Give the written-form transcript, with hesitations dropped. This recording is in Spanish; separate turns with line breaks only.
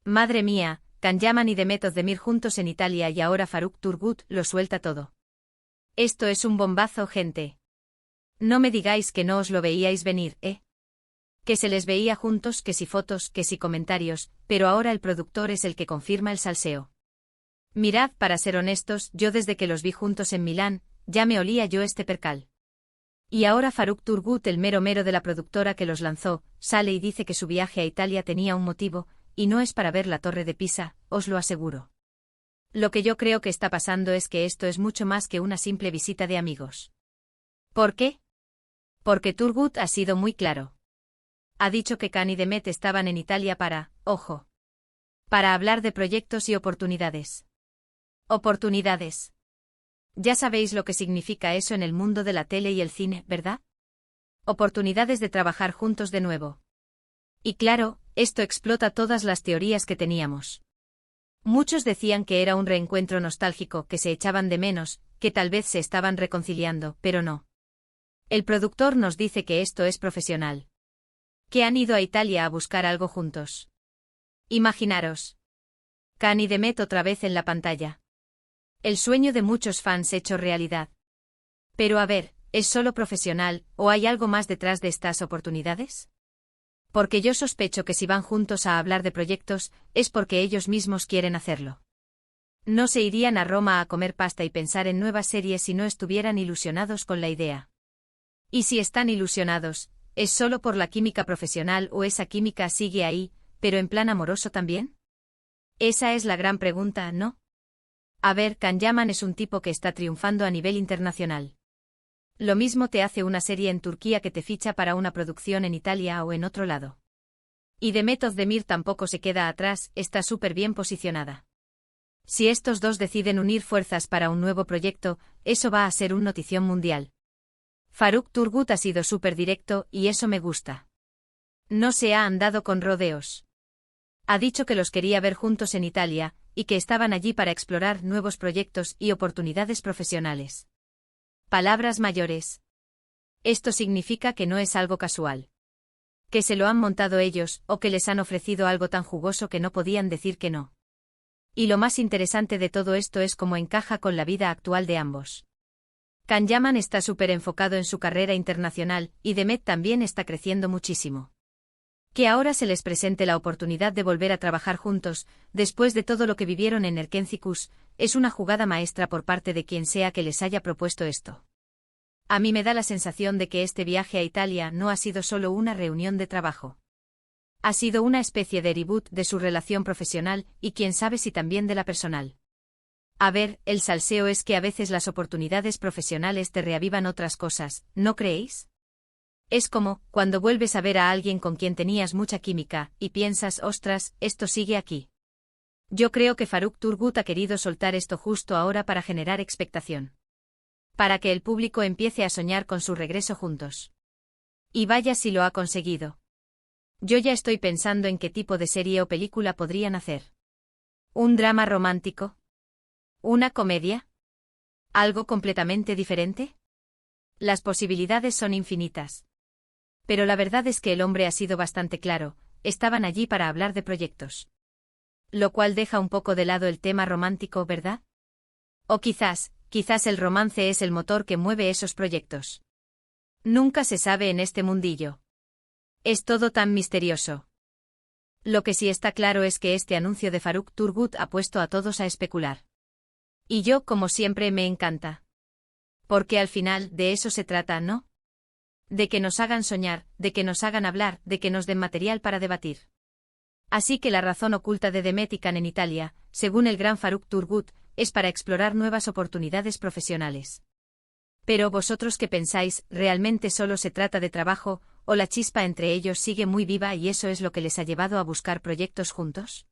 Madre mía, Can Yaman y Demet Özdemir juntos en Italia y ahora Faruk Turgut lo suelta todo. Esto es un bombazo, gente. No me digáis que no os lo veíais venir, ¿eh? Que se les veía juntos, que si fotos, que si comentarios, pero ahora el productor es el que confirma el salseo. Mirad, para ser honestos, yo desde que los vi juntos en Milán, ya me olía yo este percal. Y ahora Faruk Turgut, el mero mero de la productora que los lanzó, sale y dice que su viaje a Italia tenía un motivo, y no es para ver la Torre de Pisa, os lo aseguro. Lo que yo creo que está pasando es que esto es mucho más que una simple visita de amigos. ¿Por qué? Porque Turgut ha sido muy claro. Ha dicho que Can y Demet estaban en Italia para, ojo, para hablar de proyectos y oportunidades. Oportunidades. Ya sabéis lo que significa eso en el mundo de la tele y el cine, ¿verdad? Oportunidades de trabajar juntos de nuevo. Y claro, esto explota todas las teorías que teníamos. Muchos decían que era un reencuentro nostálgico, que se echaban de menos, que tal vez se estaban reconciliando, pero no. El productor nos dice que esto es profesional. Que han ido a Italia a buscar algo juntos. Imaginaros. Can y Demet otra vez en la pantalla. El sueño de muchos fans hecho realidad. Pero a ver, ¿es solo profesional, o hay algo más detrás de estas oportunidades? Porque yo sospecho que si van juntos a hablar de proyectos, es porque ellos mismos quieren hacerlo. No se irían a Roma a comer pasta y pensar en nuevas series si no estuvieran ilusionados con la idea. Y si están ilusionados, ¿es solo por la química profesional o esa química sigue ahí, pero en plan amoroso también? Esa es la gran pregunta, ¿no? A ver, Can Yaman es un tipo que está triunfando a nivel internacional. Lo mismo te hace una serie en Turquía que te ficha para una producción en Italia o en otro lado. Y Demet Özdemir tampoco se queda atrás, está súper bien posicionada. Si estos dos deciden unir fuerzas para un nuevo proyecto, eso va a ser un notición mundial. Faruk Turgut ha sido súper directo y eso me gusta. No se ha andado con rodeos. Ha dicho que los quería ver juntos en Italia, y que estaban allí para explorar nuevos proyectos y oportunidades profesionales. Palabras mayores. Esto significa que no es algo casual. Que se lo han montado ellos, o que les han ofrecido algo tan jugoso que no podían decir que no. Y lo más interesante de todo esto es cómo encaja con la vida actual de ambos. Can Yaman está súper enfocado en su carrera internacional, y Demet también está creciendo muchísimo. Que ahora se les presente la oportunidad de volver a trabajar juntos, después de todo lo que vivieron en Erkencikus, es una jugada maestra por parte de quien sea que les haya propuesto esto. A mí me da la sensación de que este viaje a Italia no ha sido solo una reunión de trabajo. Ha sido una especie de reboot de su relación profesional y quién sabe si también de la personal. A ver, el salseo es que a veces las oportunidades profesionales te reavivan otras cosas, ¿no creéis? Es como, cuando vuelves a ver a alguien con quien tenías mucha química, y piensas, ostras, esto sigue aquí. Yo creo que Faruk Turgut ha querido soltar esto justo ahora para generar expectación. Para que el público empiece a soñar con su regreso juntos. Y vaya si lo ha conseguido. Yo ya estoy pensando en qué tipo de serie o película podrían hacer. ¿Un drama romántico? ¿Una comedia? ¿Algo completamente diferente? Las posibilidades son infinitas. Pero la verdad es que el hombre ha sido bastante claro, estaban allí para hablar de proyectos. Lo cual deja un poco de lado el tema romántico, ¿verdad? O quizás el romance es el motor que mueve esos proyectos. Nunca se sabe en este mundillo. Es todo tan misterioso. Lo que sí está claro es que este anuncio de Faruk Turgut ha puesto a todos a especular. Y yo, como siempre, me encanta. Porque al final, de eso se trata, ¿no? De que nos hagan soñar, de que nos hagan hablar, de que nos den material para debatir. Así que la razón oculta de Demet y Can en Italia, según el gran Faruk Turgut, es para explorar nuevas oportunidades profesionales. Pero vosotros qué pensáis, ¿realmente solo se trata de trabajo, o la chispa entre ellos sigue muy viva y eso es lo que les ha llevado a buscar proyectos juntos?